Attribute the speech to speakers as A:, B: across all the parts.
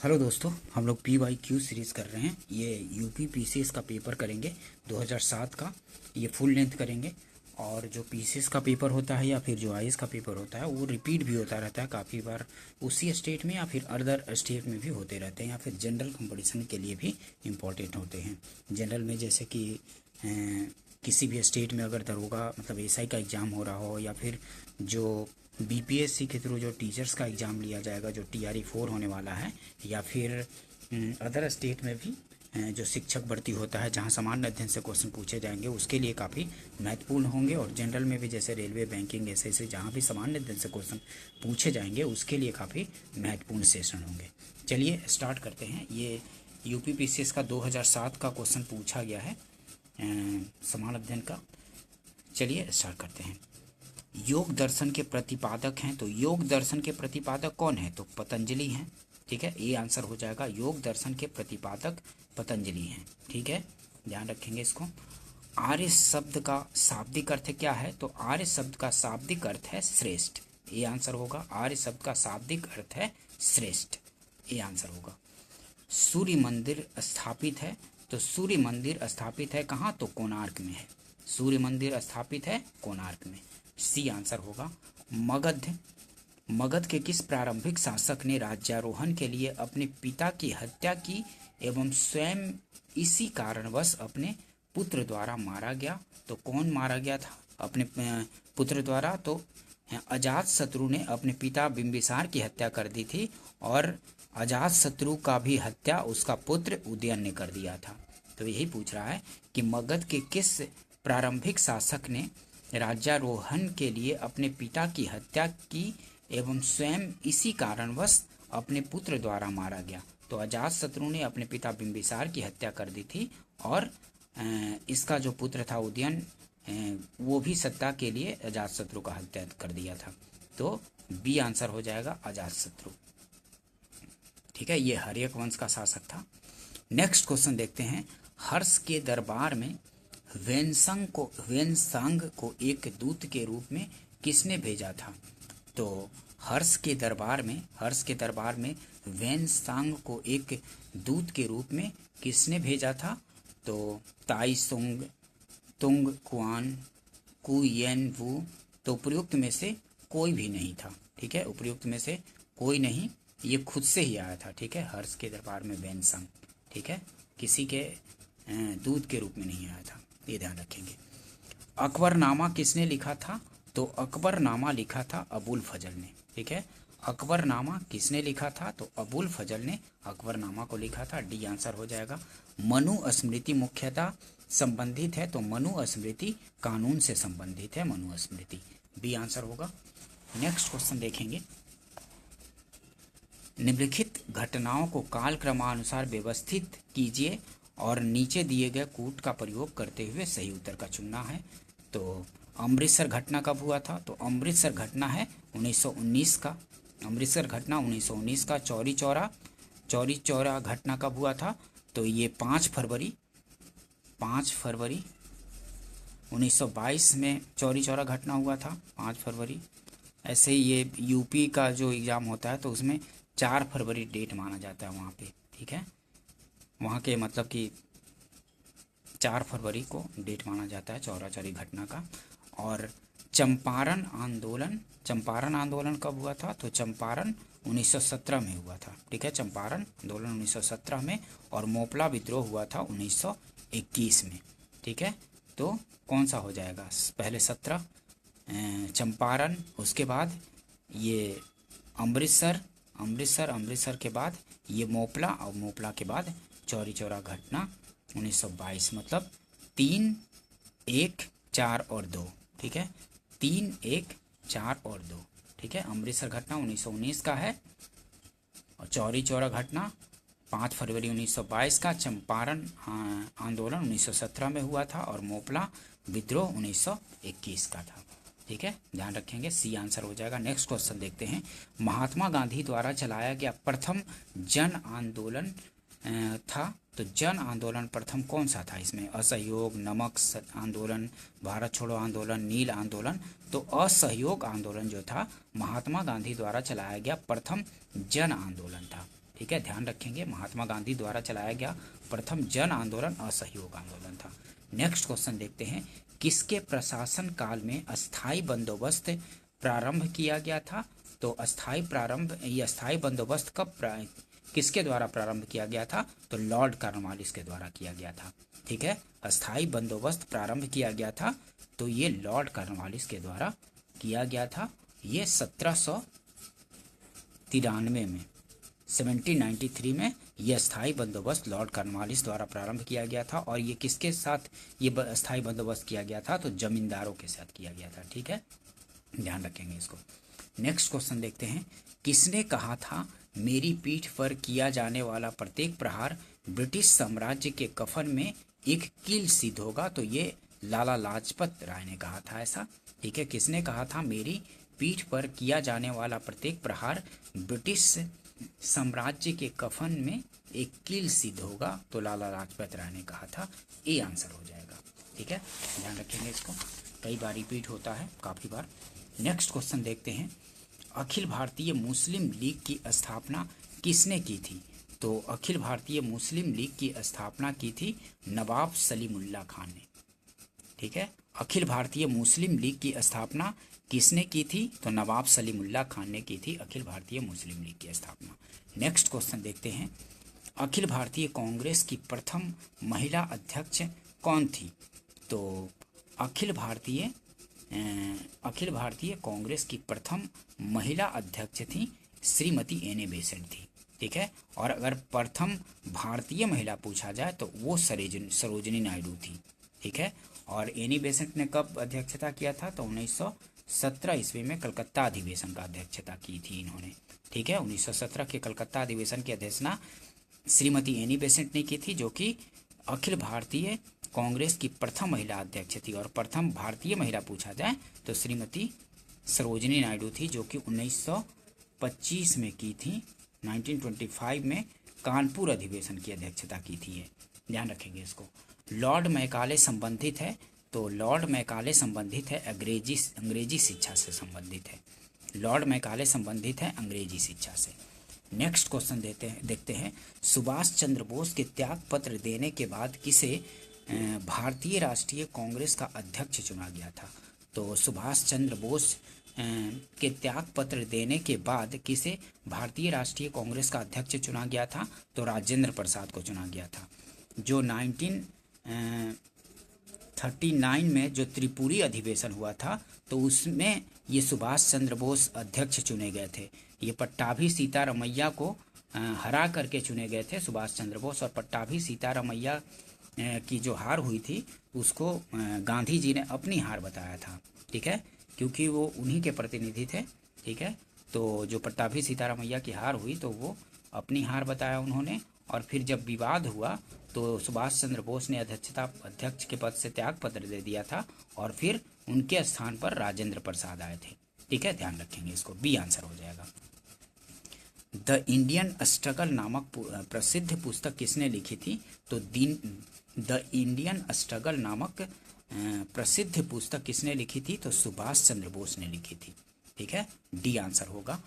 A: Hello दोस्तों, हम लोग PYQ सीरीज़ कर रहे हैं। ये यूपी पीसीएस का पेपर करेंगे 2007 का। ये फुल लेंथ करेंगे। और जो पीसीएस का पेपर होता है या फिर जो आईएएस का पेपर होता है वो रिपीट भी होता रहता है काफ़ी बार, उसी स्टेट में या फिर अदर स्टेट में भी होते रहते हैं, या फिर जनरल कंपटीशन के लिए भी इम्पोर्टेंट होते हैं। जनरल में जैसे कि किसी भी स्टेट में अगर दरोगा मतलब एसआई का एग्ज़ाम हो रहा हो, या फिर जो बीपीएससी के थ्रू जो टीचर्स का एग्ज़ाम लिया जाएगा जो TRE 4 होने वाला है, या फिर अदर स्टेट में भी जो शिक्षक भर्ती होता है जहां सामान्य अध्ययन से क्वेश्चन पूछे जाएंगे उसके लिए काफ़ी महत्वपूर्ण होंगे। और जनरल में भी जैसे रेलवे, बैंकिंग, ऐसे जहां भी सामान्य अध्ययन से क्वेश्चन पूछे जाएंगे उसके लिए काफ़ी महत्वपूर्ण सेशन होंगे। चलिए स्टार्ट करते हैं। ये यूपी पीसीएस का 2007 का क्वेश्चन पूछा गया है सामान्य अध्ययन का। चलिए स्टार्ट करते हैं। योग दर्शन के प्रतिपादक हैं, तो योग दर्शन के प्रतिपादक कौन है? तो पतंजलि हैं। ठीक है, ये आंसर हो जाएगा। योग दर्शन के प्रतिपादक पतंजलि हैं। ठीक है, ध्यान रखेंगे इसको। आर्य शब्द का शाब्दिक अर्थ क्या है? तो आर्य शब्द का शाब्दिक अर्थ है श्रेष्ठ। ये आंसर होगा। आर्य शब्द का शाब्दिक अर्थ है श्रेष्ठ, ये आंसर होगा। सूर्य मंदिर स्थापित है, तो सूर्य मंदिर स्थापित है कहाँ? तो कोणार्क में है। सूर्य मंदिर स्थापित है कोणार्क में, सी आंसर होगा। मगध के किस प्रारंभिक शासक ने राज्यारोहण के लिए अपने पिता की हत्या की एवं स्वयं इसी कारणवश अपने पुत्र द्वारा मारा गया? तो कौन मारा गया था अपने पुत्र द्वारा? तो अजातशत्रु ने अपने पिता बिंबिसार की हत्या कर दी थी, और अजातशत्रु का भी हत्या उसका पुत्र उदयन ने कर दिया था। तो यही पूछ रहा है कि मगध के किस प्रारंभिक शासक ने राज्यारोहण के लिए अपने पिता की हत्या की एवं स्वयं इसी कारणवश अपने पुत्र द्वारा मारा गया? तो अजातशत्रु ने अपने पिता बिंबिसार की हत्या कर दी थी, और इसका जो पुत्र था उदयन, वो भी सत्ता के लिए अजातशत्रु का हत्या कर दिया था। तो बी आंसर हो जाएगा अजातशत्रु। ठीक है, ये हर्यक वंश का शासक था। नेक्स्ट क्वेश्चन देखते हैं। हर्ष के दरबार में वेनसांग को एक दूत के रूप में किसने भेजा था? तो हर्ष के दरबार में वेनसांग को एक दूत के रूप में किसने भेजा था? तो ताइसुंग, तुंग कुआन, कुयेन वू। तो उपयुक्त में से कोई भी नहीं था। ठीक है, उपयुक्त में से कोई नहीं, ये खुद से ही आया था। ठीक है, हर्ष के दरबार में वेनसांग, ठीक है, किसी के दूत के रूप में नहीं आया था, ये ध्यान रखेंगे। अकबरनामा किसने लिखा था? तो अकबरनामा लिखा था अबुल फजल ने। ठीक है, अकबरनामा किसने लिखा था? तो अबुल फजल ने अकबरनामा को लिखा था। डी आंसर हो जाएगा। मनुस्मृति मुख्यतः संबंधित है, तो मनुस्मृति कानून से संबंधित है, मनुस्मृति, बी आंसर होगा। नेक्स्ट क्वेश्चन देखेंगे। निम्नलिखित घटनाओं को काल क्रमानुसार व्यवस्थित कीजिए और नीचे दिए गए कूट का प्रयोग करते हुए सही उत्तर का चुनना है। तो अमृतसर घटना कब हुआ था? तो अमृतसर घटना है 1919 का। अमृतसर घटना 1919 का। चौरी चौरा घटना कब हुआ था? तो ये 5 फरवरी 1922 में चौरी चौरा घटना हुआ था, 5 फरवरी। ऐसे ही ये यूपी का जो एग्ज़ाम होता है तो उसमें 4 फरवरी डेट माना जाता है वहाँ पे। ठीक है, वहाँ के मतलब कि 4 फरवरी को डेट माना जाता है चौरा चौरी घटना का। और चंपारण आंदोलन कब हुआ था? तो चंपारण 1917 में हुआ था। ठीक है, चंपारण आंदोलन 1917 में, और मोपला विद्रोह हुआ था 1921 में। ठीक है, तो कौन सा हो जाएगा? पहले 17 चंपारण, उसके बाद ये अमृतसर के बाद ये मोपला, और मोपला के बाद चौरी चौरा घटना 1922, मतलब 3, 1, 4 और 2। ठीक है, 3, 1, 4 और 2। ठीक है, अमृतसर घटना 1919 का है, और चौरी चौरा घटना 5 फरवरी 1922 का। चंपारण आंदोलन 1917 में हुआ था, और मोपला विद्रोह 1921 का था। ठीक है, ध्यान रखेंगे, सी आंसर हो जाएगा। नेक्स्ट क्वेश्चन देखते हैं। महात्मा गांधी द्वारा चलाया गया प्रथम जन आंदोलन था, तो जन आंदोलन प्रथम कौन सा था इसमें? असहयोग, नमक आंदोलन, भारत छोड़ो आंदोलन, नील आंदोलन। तो असहयोग आंदोलन जो था महात्मा गांधी द्वारा चलाया गया प्रथम जन आंदोलन था। ठीक है, ध्यान रखेंगे। महात्मा गांधी द्वारा चलाया गया प्रथम जन आंदोलन असहयोग आंदोलन था। नेक्स्ट क्वेश्चन देखते हैं, किसके प्रशासन काल में अस्थाई बंदोबस्त प्रारंभ किया गया था? तो अस्थाई बंदोबस्त किसके द्वारा प्रारंभ किया गया था? तो लॉर्ड कॉर्नवालिस के द्वारा किया गया था। ठीक है, अस्थाई बंदोबस्त प्रारंभ किया गया था तो ये लॉर्ड कॉर्नवालिस के द्वारा किया गया था। ये 1793 में 1793 में यह अस्थाई बंदोबस्त लॉर्ड कॉर्नवालिस द्वारा प्रारंभ किया गया था। और ये किसके साथ ये अस्थाई बंदोबस्त किया गया था? तो जमींदारों के साथ किया गया था। ठीक है, ध्यान रखेंगे इसको। नेक्स्ट क्वेश्चन देखते हैं, किसने कहा था मेरी पीठ पर किया जाने वाला प्रत्येक प्रहार ब्रिटिश साम्राज्य के कफन में एक कील सिद्ध होगा? तो ये लाला लाजपत राय ने कहा था ऐसा। ठीक है, किसने कहा था मेरी पीठ पर किया जाने वाला प्रत्येक प्रहार ब्रिटिश साम्राज्य के कफन में एक कील सिद्ध होगा? तो लाला लाजपत राय ने कहा था। ए आंसर हो जाएगा। ठीक है, ध्यान रखेंगे इसको, कई बार रिपीट होता है, काफी बार। नेक्स्ट क्वेश्चन देखते हैं, अखिल भारतीय मुस्लिम लीग की स्थापना किसने की थी? तो अखिल भारतीय मुस्लिम लीग की स्थापना की थी नवाब सलीमुल्लाह खान ने। ठीक है, अखिल भारतीय मुस्लिम लीग की स्थापना किसने की थी? तो नवाब सलीमुल्लाह खान ने की थी अखिल भारतीय मुस्लिम लीग की स्थापना। नेक्स्ट क्वेश्चन देखते हैं, अखिल भारतीय कांग्रेस की प्रथम महिला अध्यक्ष कौन थी? तो अखिल भारतीय कांग्रेस की प्रथम महिला अध्यक्ष थी श्रीमती एनी बेसेंट थी। ठीक है, और अगर प्रथम भारतीय महिला पूछा जाए तो वो सरोजिनी नायडू थी। ठीक है, और एनी बेसेंट ने कब अध्यक्षता किया था? तो 1917 ईस्वी में कलकत्ता अधिवेशन का अध्यक्षता की थी इन्होंने। ठीक है, 1917 के कलकत्ता अधिवेशन की अध्यक्षता श्रीमती एनी बेसेंट ने की थी, जो कि अखिल भारतीय कांग्रेस की प्रथम महिला अध्यक्ष थी। और प्रथम भारतीय महिला पूछा जाए तो श्रीमती सरोजिनी नायडू थी, जो कि 1925 में की थी। 1925 में कानपुर अधिवेशन की अध्यक्षता की थी ये, ध्यान रखेंगे इसको। लॉर्ड मैकाले संबंधित है, तो लॉर्ड मैकाले संबंधित है अंग्रेजी शिक्षा से संबंधित है। लॉर्ड मैकाले संबंधित है अंग्रेजी शिक्षा से। नेक्स्ट क्वेश्चन देखते हैं, सुभाष चंद्र बोस के त्याग पत्र देने के बाद किसे भारतीय राष्ट्रीय कांग्रेस का अध्यक्ष चुना गया था? तो सुभाष चंद्र बोस के त्याग पत्र देने के बाद किसे भारतीय राष्ट्रीय कांग्रेस का अध्यक्ष चुना गया था? तो राजेंद्र प्रसाद को चुना गया था। जो 1939 में जो त्रिपुरी अधिवेशन हुआ था तो उसमें ये सुभाष चंद्र बोस अध्यक्ष चुने गए थे। ये पट्टाभी सीतारमैया को हरा करके चुने गए थे सुभाष चंद्र बोस। और पट्टाभी सीतारमैया की जो हार हुई थी उसको गांधी जी ने अपनी हार बताया था। ठीक है, क्योंकि वो उन्हीं के प्रतिनिधि थे। ठीक है, तो जो पट्टाभी सीतारमैया की हार हुई तो वो अपनी हार बताया उन्होंने। और फिर जब विवाद हुआ तो सुभाष चंद्र बोस ने अध्यक्ष के पद से त्याग पत्र दे दिया था और फिर उनके स्थान पर राजेंद्र प्रसाद आए थे। ठीक है, ध्यान रखेंगे इसको, बी आंसर हो जाएगा। द इंडियन स्ट्रगल नामक प्रसिद्ध पुस्तक किसने लिखी थी? तो द इंडियन स्ट्रगल नामक प्रसिद्ध पुस्तक किसने लिखी थी? तो सुभाष चंद्र बोस ने लिखी थी। ठीक है, डी आंसर होगा।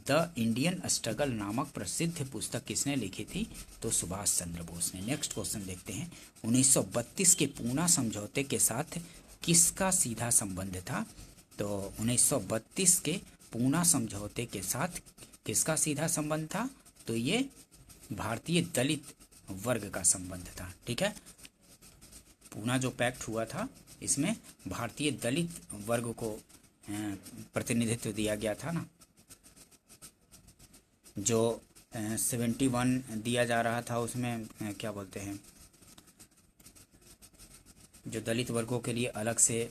A: द इंडियन स्ट्रगल नामक प्रसिद्ध पुस्तक किसने लिखी थी? तो सुभाष चंद्र बोस ने। नेक्स्ट क्वेश्चन देखते हैं, 1932 के पूना समझौते के साथ किसका सीधा संबंध था? तो 1932 के पूना समझौते के साथ किसका सीधा संबंध था? तो ये भारतीय दलित वर्ग का संबंध था। ठीक है, पूना जो पैक्ट हुआ था इसमें भारतीय दलित वर्ग को प्रतिनिधित्व दिया गया था ना। जो 71 दिया जा रहा था उसमें क्या बोलते हैं, जो दलित वर्गों के लिए अलग से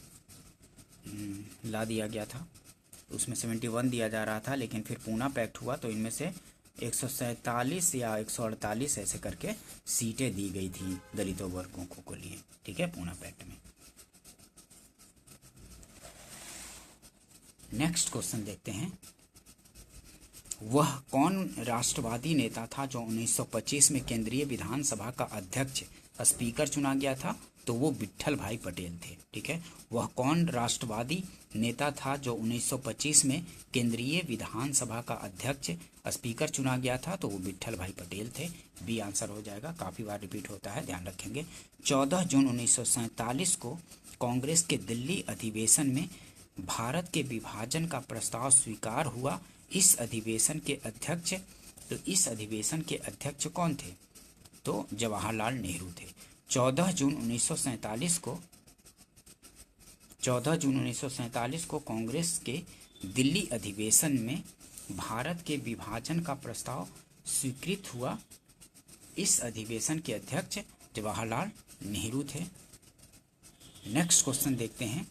A: ला दिया गया था उसमें 71 दिया जा रहा था। लेकिन फिर पूना पैक्ट हुआ तो इनमें से 147 या 148 ऐसे करके सीटें दी गई थी दलितों वर्गों को लिए। ठीक है, पूना पैक्ट में। नेक्स्ट क्वेश्चन देखते हैं, वह कौन राष्ट्रवादी नेता था जो 1925 में केंद्रीय विधानसभा का अध्यक्ष स्पीकर चुना गया था तो वो विट्ठल भाई पटेल थे। ठीक है, वह कौन राष्ट्रवादी नेता था जो 1925 में केंद्रीय विधानसभा का अध्यक्ष स्पीकर चुना गया था? तो वो विट्ठल भाई पटेल थे। बी आंसर हो जाएगा, काफ़ी बार रिपीट होता है, ध्यान रखेंगे। 14 जून 1947 को कांग्रेस के दिल्ली अधिवेशन में भारत के विभाजन का प्रस्ताव स्वीकार हुआ। इस अधिवेशन के अध्यक्ष कौन थे? तो जवाहरलाल नेहरू थे। 14 जून 1947 को कांग्रेस के दिल्ली अधिवेशन में भारत के विभाजन का प्रस्ताव स्वीकृत हुआ। इस अधिवेशन के अध्यक्ष जवाहरलाल नेहरू थे। नेक्स्ट क्वेश्चन देखते हैं।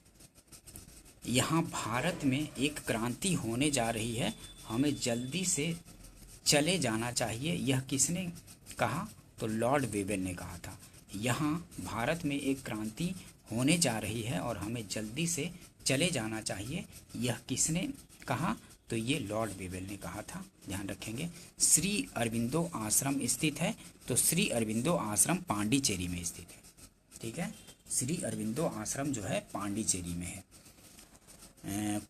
A: यहाँ भारत में एक क्रांति होने जा रही है, हमें जल्दी से चले जाना चाहिए, यह किसने कहा? तो लॉर्ड वेवेल ने कहा था। यहाँ भारत में एक क्रांति होने जा रही है और हमें जल्दी से चले जाना चाहिए, यह किसने कहा? तो ये लॉर्ड वेवेल ने कहा था, ध्यान रखेंगे। श्री अरबिंदो आश्रम स्थित है, तो श्री अरबिंदो आश्रम पांडिचेरी में स्थित है। ठीक है, श्री अरबिंदो आश्रम जो है पांडिचेरी में है।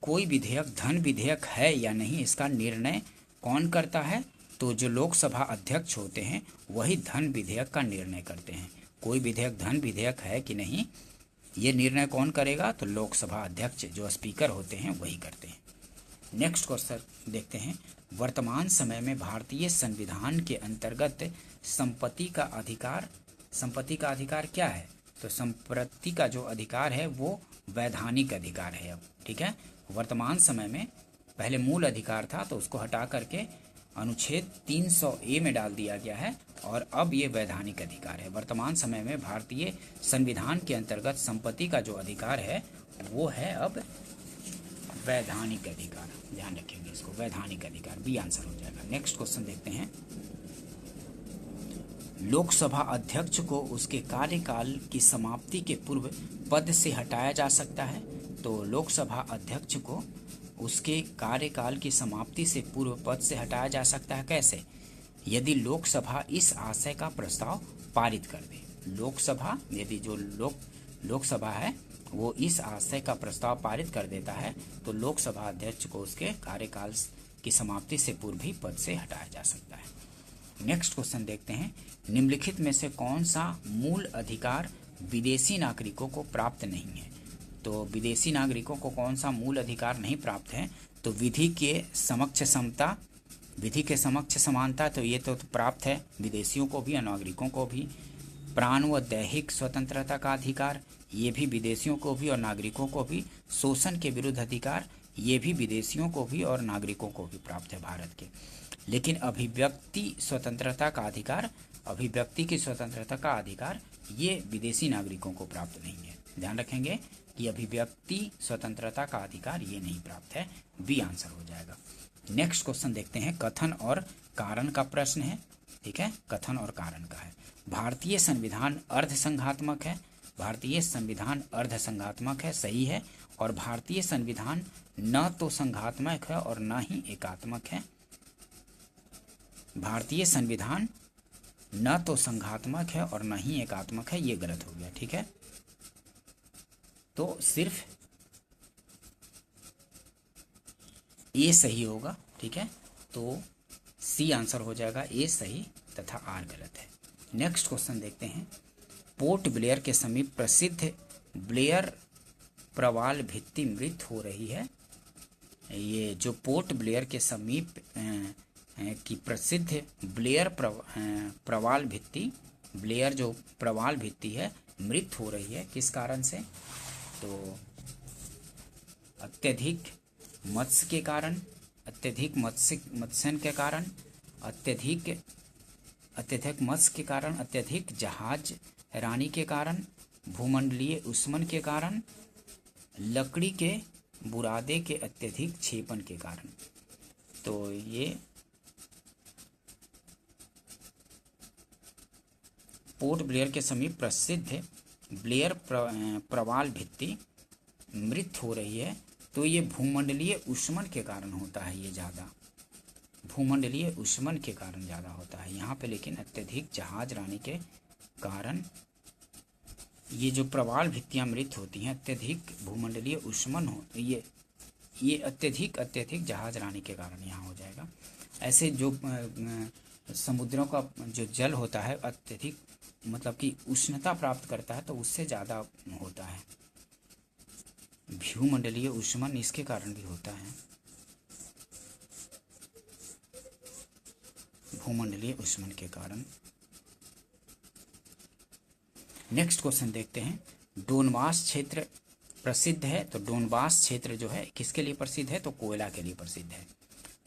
A: कोई विधेयक धन विधेयक है या नहीं, इसका निर्णय कौन करता है? तो जो लोकसभा अध्यक्ष होते हैं वही धन विधेयक का निर्णय करते हैं। कोई विधेयक धन विधेयक है कि नहीं, ये निर्णय कौन करेगा? तो लोकसभा अध्यक्ष जो स्पीकर होते हैं वही करते हैं। नेक्स्ट क्वेश्चन देखते हैं। वर्तमान समय में भारतीय संविधान के अंतर्गत संपत्ति का अधिकार क्या है? तो संपत्ति का जो अधिकार है वो वैधानिक अधिकार है अब। ठीक है, वर्तमान समय में पहले मूल अधिकार था तो उसको हटा करके अनुच्छेद 300A में डाल दिया गया है और अब ये वैधानिक अधिकार है। वर्तमान समय में भारतीय संविधान के अंतर्गत संपत्ति का जो अधिकार है वो है अब वैधानिक अधिकार, ध्यान रखेंगे इसको, वैधानिक अधिकार। बी आंसर हो जाएगा। नेक्स्ट क्वेश्चन देखते हैं। लोकसभा अध्यक्ष को उसके कार्यकाल की समाप्ति के पूर्व पद से हटाया जा सकता है। तो लोकसभा अध्यक्ष को उसके कार्यकाल की समाप्ति से पूर्व पद से हटाया जा सकता है। कैसे? यदि लोकसभा इस आशय का प्रस्ताव पारित कर दे। लोकसभा यदि जो लोकसभा है वो इस आशय का प्रस्ताव पारित कर देता है तो लोकसभा अध्यक्ष को उसके कार्यकाल की समाप्ति से पूर्व ही पद से हटाया जा सकता है। नेक्स्ट क्वेश्चन देखते हैं। निम्नलिखित में से कौन सा मूल अधिकार विदेशी नागरिकों को प्राप्त नहीं है? तो विदेशी नागरिकों को कौन सा मूल अधिकार नहीं प्राप्त है? तो विधि के समक्ष समानता, तो ये तो प्राप्त है विदेशियों को भी और नागरिकों को भी। प्राण व दैहिक स्वतंत्रता का अधिकार, ये भी विदेशियों को भी और नागरिकों को भी। शोषण के विरुद्ध अधिकार, ये भी विदेशियों को भी और नागरिकों को भी प्राप्त है भारत के। लेकिन अभिव्यक्ति की स्वतंत्रता का अधिकार ये विदेशी नागरिकों को प्राप्त नहीं है। ध्यान रखेंगे कि अभिव्यक्ति स्वतंत्रता का अधिकार ये नहीं प्राप्त है। बी आंसर हो जाएगा। नेक्स्ट क्वेश्चन देखते हैं। कथन और कारण का प्रश्न है। ठीक है, कथन और कारण का है। भारतीय संविधान अर्धसंघात्मक है, सही है। और भारतीय संविधान न तो संघात्मक है और न ही एकात्मक है। भारतीय संविधान न तो संघात्मक है और न ही एकात्मक है, ये गलत हो गया। ठीक है, तो सिर्फ ए सही होगा। ठीक है, तो सी आंसर हो जाएगा, ए सही तथा आर गलत है। नेक्स्ट क्वेश्चन देखते हैं। पोर्ट ब्लेयर के समीप प्रसिद्ध ब्लेयर प्रवाल भित्ति मृत हो रही है। ये जो पोर्ट ब्लेयर के समीप की प्रसिद्ध ब्लेयर प्रवाल भित्ति, ब्लेयर जो प्रवाल भित्ति है मृत हो रही है, किस कारण से? तो अत्यधिक मत्स्य के कारण, अत्यधिक मत्स्यन के कारण, अत्यधिक मत्स्य के कारण, अत्यधिक जहाज रानी के कारण, भूमंडलीय उष्मन के कारण, लकड़ी के बुरादे के अत्यधिक छेपन के कारण। तो ये पोर्ट ब्लेयर के समीप प्रसिद्ध ब्लेयर प्रवाल भित्ति मृत हो रही है, तो ये भूमंडलीय उष्मन के कारण होता है। ये ज़्यादा भूमंडलीय उष्मन के कारण ज़्यादा होता है यहाँ पे, लेकिन अत्यधिक जहाज रानी के कारण ये जो प्रवाल भित्तियां मृत होती हैं अत्यधिक भूमंडलीय ऊष्मन हो, ये अत्यधिक जहाज रानी के कारण यहाँ हो जाएगा। ऐसे जो समुद्रों का जो जल होता है अत्यधिक मतलब कि उष्णता प्राप्त करता है तो उससे ज़्यादा होता है। भूमंडलीय ऊष्मन इसके कारण भी होता है, भूमंडलीय ऊष्मन के कारण। नेक्स्ट क्वेश्चन देखते हैं, डोनबास क्षेत्र प्रसिद्ध है, तो डोनबास क्षेत्र जो है किसके लिए प्रसिद्ध है, तो कोयला के लिए प्रसिद्ध है।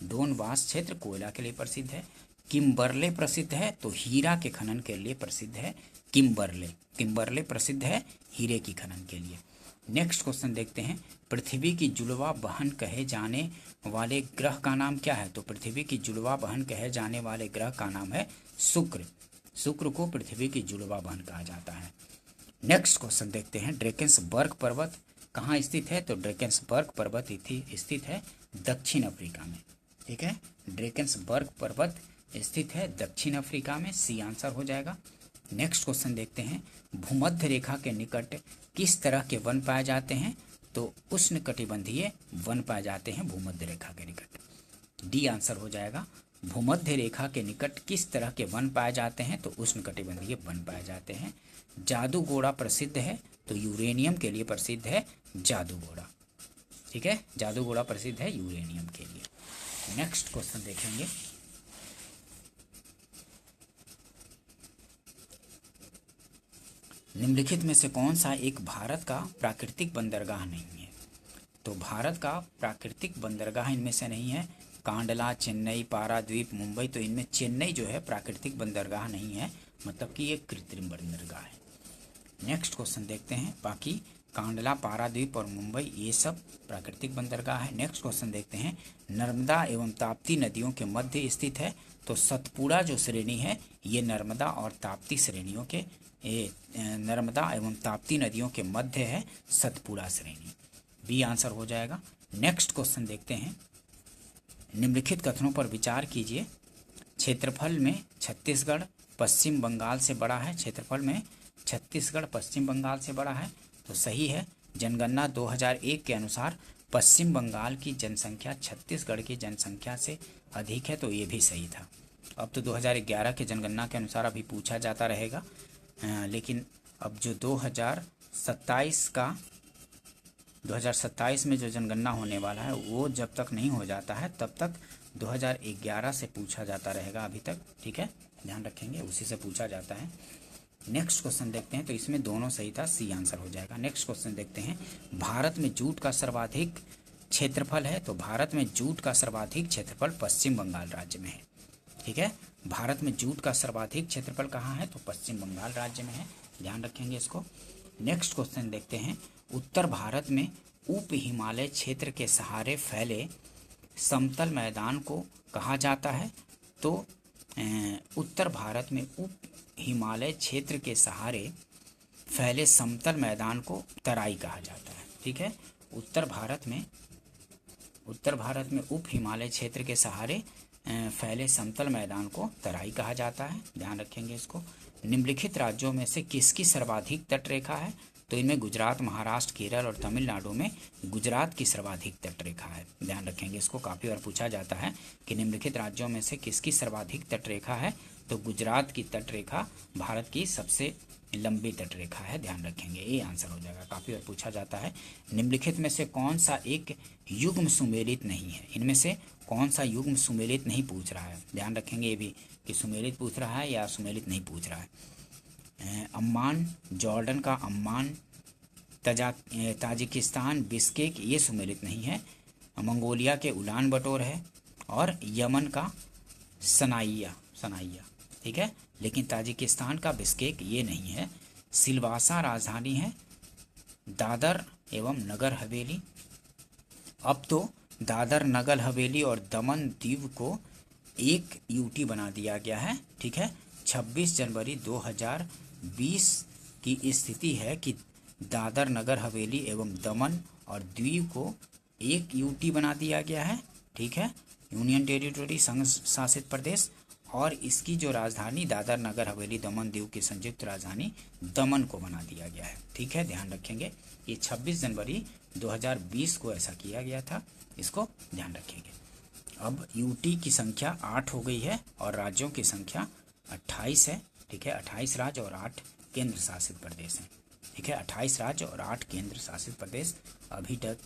A: डोनबास क्षेत्र कोयला के लिए प्रसिद्ध है। किम्बरले प्रसिद्ध है, तो हीरा के खनन के लिए प्रसिद्ध है। किम्बरले प्रसिद्ध है हीरे की खनन के लिए। नेक्स्ट क्वेश्चन देखते हैं, पृथ्वी की जुड़वा बहन कहे जाने वाले ग्रह का नाम क्या है, तो पृथ्वी की जुड़वा बहन कहे जाने वाले ग्रह का नाम है शुक्र। शुक्र को पृथ्वी की जुड़वा बहन कहा जाता है। नेक्स्ट क्वेश्चन देखते हैं, ड्रेकेंसबर्ग पर्वत कहाँ स्थित है, तो ड्रेकेंसबर्ग पर्वत स्थित है दक्षिण अफ्रीका में। ठीक है, ड्रेकेंसबर्ग पर्वत स्थित है दक्षिण अफ्रीका में, सी आंसर हो जाएगा। नेक्स्ट क्वेश्चन देखते हैं, भूमध्य रेखा के निकट किस तरह के वन पाए जाते हैं, तो उष्णकटिबंधीय वन पाए जाते हैं भूमध्य रेखा के निकट, डी आंसर हो जाएगा। भूमध्य रेखा के निकट किस तरह के वन पाए जाते हैं, तो उष्णकटिबंधीय वन पाए जाते हैं। जादूगोड़ा प्रसिद्ध है, तो यूरेनियम के लिए प्रसिद्ध है जादूगोड़ा। ठीक है, जादूगोड़ा प्रसिद्ध है यूरेनियम के लिए। नेक्स्ट क्वेश्चन देखेंगे, निम्नलिखित में से कौन सा एक भारत का प्राकृतिक बंदरगाह नहीं है, तो भारत का प्राकृतिक बंदरगाह इनमें से नहीं है। कांडला, चेन्नई, पारादीप, मुंबई, तो इनमें चेन्नई जो है प्राकृतिक बंदरगाह नहीं है, मतलब कि ये कृत्रिम बंदरगाह है। नेक्स्ट क्वेश्चन देखते हैं, बाकी कांडला, पारादीप और मुंबई ये सब प्राकृतिक बंदरगाह है। नेक्स्ट क्वेश्चन देखते हैं, नर्मदा एवं ताप्ती नदियों के मध्य स्थित है, तो सतपुड़ा जो श्रेणी है ये नर्मदा और ताप्ती श्रेणियों के नर्मदा एवं ताप्ती नदियों के मध्य है सतपुड़ा श्रेणी, बी आंसर हो जाएगा। नेक्स्ट क्वेश्चन देखते हैं, निम्नलिखित कथनों पर विचार कीजिए। क्षेत्रफल में छत्तीसगढ़ पश्चिम बंगाल से बड़ा है, क्षेत्रफल में छत्तीसगढ़ पश्चिम बंगाल से बड़ा है, तो सही है। जनगणना 2001 के अनुसार पश्चिम बंगाल की जनसंख्या छत्तीसगढ़ की जनसंख्या से अधिक है, तो ये भी सही था। अब तो 2011 के जनगणना के अनुसार अभी पूछा जाता रहेगा, लेकिन अब जो 2027 में जो जनगणना होने वाला है वो जब तक नहीं हो जाता है तब तक 2011 से पूछा जाता रहेगा अभी तक। ठीक है, ध्यान रखेंगे, उसी से पूछा जाता है। नेक्स्ट क्वेश्चन देखते हैं, तो इसमें दोनों सही था, सी आंसर हो जाएगा। नेक्स्ट क्वेश्चन देखते हैं, भारत में जूट का सर्वाधिक क्षेत्रफल है, तो भारत में जूट का सर्वाधिक क्षेत्रफल पश्चिम बंगाल राज्य में है। ठीक है, भारत में जूट का सर्वाधिक क्षेत्रफल कहाँ है, तो पश्चिम बंगाल राज्य में है, ध्यान रखेंगे इसको। नेक्स्ट क्वेश्चन देखते हैं, उत्तर भारत में उप हिमालय क्षेत्र के सहारे फैले समतल मैदान को कहा जाता है, तो उत्तर भारत में उप हिमालय क्षेत्र के सहारे फैले समतल मैदान को तराई कहा जाता है। ठीक है, उत्तर भारत में उप हिमालय क्षेत्र के सहारे फैले समतल मैदान को तराई कहा जाता है, ध्यान रखेंगे इसको। निम्नलिखित राज्यों में से किसकी सर्वाधिक तट रेखा है, तो इनमें गुजरात, महाराष्ट्र, केरल और तमिलनाडु में गुजरात की सर्वाधिक तट रेखा है, ध्यान रखेंगे इसको। काफ़ी बार पूछा जाता है कि निम्नलिखित राज्यों में से किसकी सर्वाधिक तट रेखा है, तो गुजरात की तट रेखा भारत की सबसे लंबी तट रेखा है, ध्यान रखेंगे, ये आंसर हो जाएगा। काफ़ी बार पूछा जाता है, निम्नलिखित में से कौन सा एक युग्म सुमेलित नहीं है, इनमें से कौन सा युग्म सुमेलित नहीं पूछ रहा है, ध्यान रखेंगे ये भी कि सुमेलित पूछ रहा है या सुमेलित नहीं पूछ रहा है। अम्मान, जॉर्डन का अम्मान, ताजिकिस्तान बिश्केक ये सुमेलित नहीं है। मंगोलिया के उलान बटोर है और यमन का सनाइया, ठीक है, लेकिन ताजिकिस्तान का बिश्केक ये नहीं है। सिलवासा राजधानी है, दादर एवं नगर हवेली। अब तो दादर, नगर हवेली और दमन दीव को एक यूटी बना दिया गया है। ठीक है, 26 जनवरी 2020 की स्थिति है कि दादर, नगर हवेली एवं दमन और दीव को एक यूटी बना दिया गया है। ठीक है, यूनियन टेरिटरी, संघ शासित प्रदेश, और इसकी जो राजधानी दादर नगर हवेली दमन दीव की संयुक्त राजधानी दमन को बना दिया गया है। ठीक है, ध्यान रखेंगे। ये 26 जनवरी 2020 को ऐसा किया गया था, इसको ध्यान रखेंगे। अब यूटी की संख्या 8 हो गई है और राज्यों की संख्या 28 है। ठीक है, 28 राज्य और 8 केंद्र शासित प्रदेश हैं। ठीक है, 28 राज्य और 8 केंद्र शासित प्रदेश अभी तक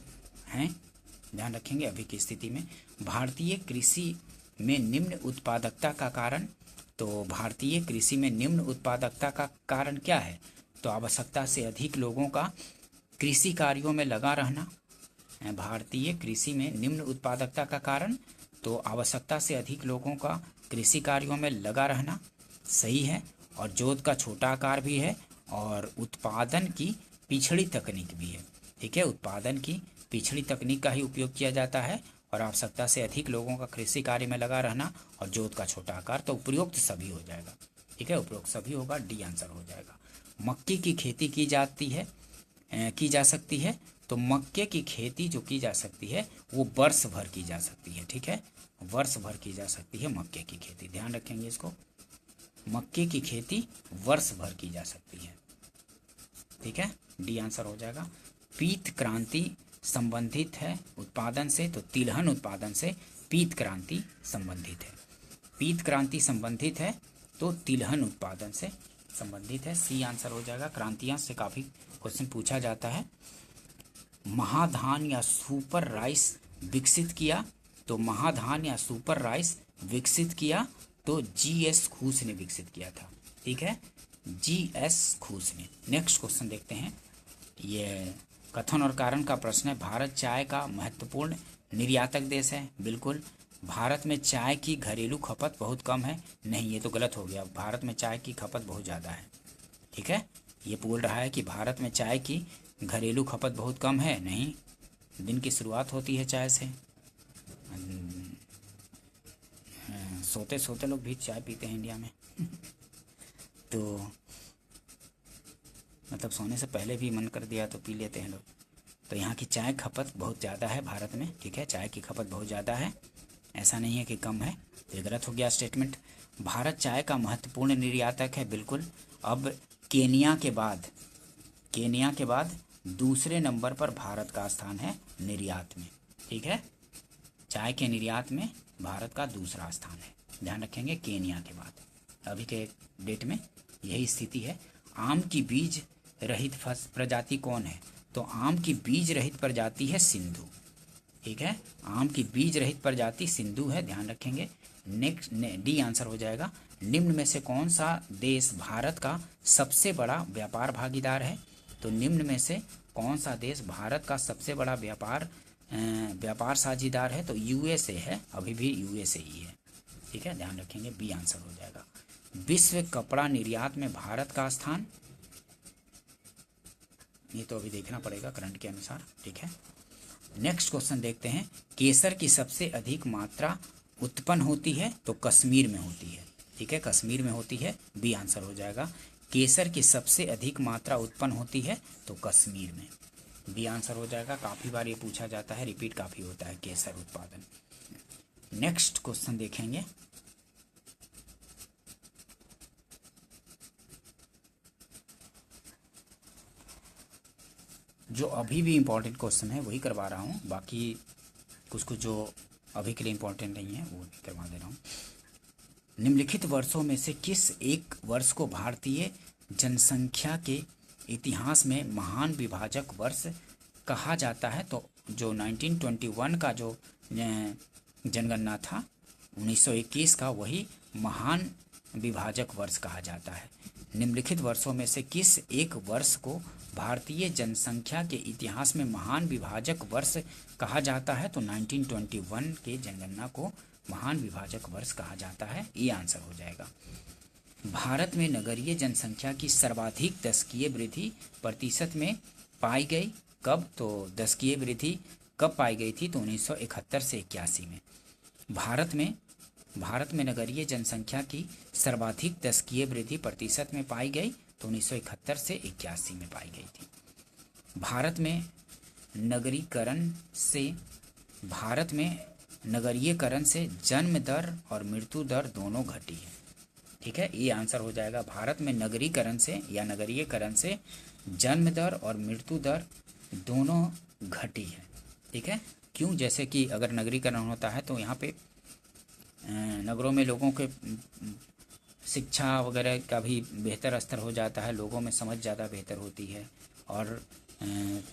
A: हैं, ध्यान रखेंगे अभी की स्थिति में। भारतीय कृषि में निम्न उत्पादकता का कारण, तो भारतीय कृषि में निम्न उत्पादकता का कारण क्या है? तो आवश्यकता से अधिक लोगों का कृषि कार्यों में लगा रहना। भारतीय कृषि में निम्न उत्पादकता का कारण, तो आवश्यकता से अधिक लोगों का कृषि कार्यों में लगा रहना, सही है। और जोत का छोटा आकार भी है और उत्पादन की पिछड़ी तकनीक भी है। ठीक है, उत्पादन की पिछड़ी तकनीक का ही उपयोग किया जाता है और आवश्यकता से अधिक लोगों का कृषि कार्य में लगा रहना और जोत का छोटा आकार, तो उपयुक्त सभी हो जाएगा। ठीक है, उपयुक्त सभी होगा, डी आंसर हो जाएगा। मक्के की खेती की जा सकती है, तो मक्के की खेती जो की जा सकती है वो वर्ष भर की जा सकती है। ठीक है, वर्ष भर की जा सकती है मक्के की खेती, ध्यान रखेंगे इसको। मक्के की खेती वर्ष भर की जा सकती है। ठीक है, डी आंसर हो जाएगा। पीत क्रांति संबंधित है उत्पादन से, तो तिलहन उत्पादन से पीत क्रांति संबंधित है। पीत क्रांति संबंधित है तो तिलहन उत्पादन से संबंधित है, सी आंसर हो जाएगा। क्रांतियां से काफ़ी क्वेश्चन पूछा जाता है। महाधान या सुपर राइस विकसित किया, तो महाधान या सुपर राइस विकसित किया तो जीएस खूस ने विकसित किया था। ठीक है, जीएस खूस ने। नेक्स्ट क्वेश्चन देखते हैं। ये कथन और कारण का प्रश्न है। भारत चाय का महत्वपूर्ण निर्यातक देश है, बिल्कुल। भारत में चाय की घरेलू खपत बहुत कम है, नहीं, ये तो गलत हो गया। भारत में चाय की खपत बहुत ज़्यादा है। ठीक है, ये बोल रहा है कि भारत में चाय की घरेलू खपत बहुत कम है, नहीं। दिन की शुरुआत होती है चाय से, सोते सोते लोग भी चाय पीते हैं इंडिया में तो मतलब सोने से पहले भी मन कर दिया तो पी लेते हैं लोग। तो यहाँ की चाय खपत बहुत ज़्यादा है भारत में। ठीक है, चाय की खपत बहुत ज़्यादा है, ऐसा नहीं है कि कम है, तो ये गलत हो गया स्टेटमेंट। भारत चाय का महत्वपूर्ण निर्यातक है, बिल्कुल। अब केनिया के बाद दूसरे नंबर पर भारत का स्थान है निर्यात में। ठीक है, चाय के निर्यात में भारत का दूसरा स्थान है, ध्यान रखेंगे, केनिया के बाद। अभी के डेट में यही स्थिति है। आम की बीज रहित प्रजाति कौन है? तो आम की बीज रहित प्रजाति है सिंधु। ठीक है, आम की बीज रहित प्रजाति सिंधु है, ध्यान रखेंगे। नेक्स्ट डी आंसर हो जाएगा। निम्न में से कौन सा देश भारत का सबसे बड़ा व्यापार भागीदार है? तो निम्न में से कौन सा देश भारत का सबसे बड़ा व्यापार साझीदार है? तो यूएसए है, अभी भी यूएसए ही है। ठीक है, ध्यान रखेंगे, बी आंसर हो जाएगा। विश्व कपड़ा निर्यात में भारत का स्थान, ये तो अभी देखना पड़ेगा करंट के अनुसार। ठीक है, नेक्स्ट क्वेश्चन देखते हैं। केसर की सबसे अधिक मात्रा उत्पन्न होती है, तो कश्मीर में होती है। ठीक है, कश्मीर में होती है, बी आंसर हो जाएगा। केसर की सबसे अधिक मात्रा उत्पन्न होती है तो कश्मीर में, बी आंसर हो जाएगा। काफ़ी बार ये पूछा जाता है, रिपीट काफ़ी होता है केसर उत्पादन। नेक्स्ट क्वेश्चन देखेंगे। जो अभी भी इम्पोर्टेंट क्वेश्चन है वही करवा रहा हूँ, बाकी कुछ जो अभी के लिए इम्पोर्टेंट नहीं है वो नहीं करवा दे रहा हूँ। निम्नलिखित वर्षों में से किस एक वर्ष को भारतीय जनसंख्या के इतिहास में महान विभाजक वर्ष कहा जाता है? तो जो 1921 का जो जनगणना था 1921 का, वही महान विभाजक वर्ष कहा जाता है। निम्नलिखित वर्षों में से किस एक वर्ष को भारतीय जनसंख्या के इतिहास में महान विभाजक वर्ष कहा जाता है? तो 1921 के जनगणना को महान विभाजक वर्ष कहा जाता है, ये आंसर हो जाएगा। भारत में नगरीय जनसंख्या की सर्वाधिक दशकीय वृद्धि प्रतिशत में पाई गई कब? तो दशकीय वृद्धि कब पाई गई थी? तो 1971 से 81 में। भारत में नगरीय जनसंख्या की सर्वाधिक दशकीय वृद्धि प्रतिशत में पाई गई तो 1971 से 81 में पाई गई थी। भारत में नगरीयकरण से जन्म दर और मृत्यु दर दोनों घटी है। ठीक है, ये आंसर हो जाएगा। भारत में नगरीकरण से या नगरीयकरण से जन्म दर और मृत्यु दर दोनों घटी है। ठीक है, क्यों? जैसे कि अगर नगरीकरण होता है तो यहाँ पे नगरों में लोगों के शिक्षा वगैरह का भी बेहतर स्तर हो जाता है, लोगों में समझ ज़्यादा बेहतर होती है और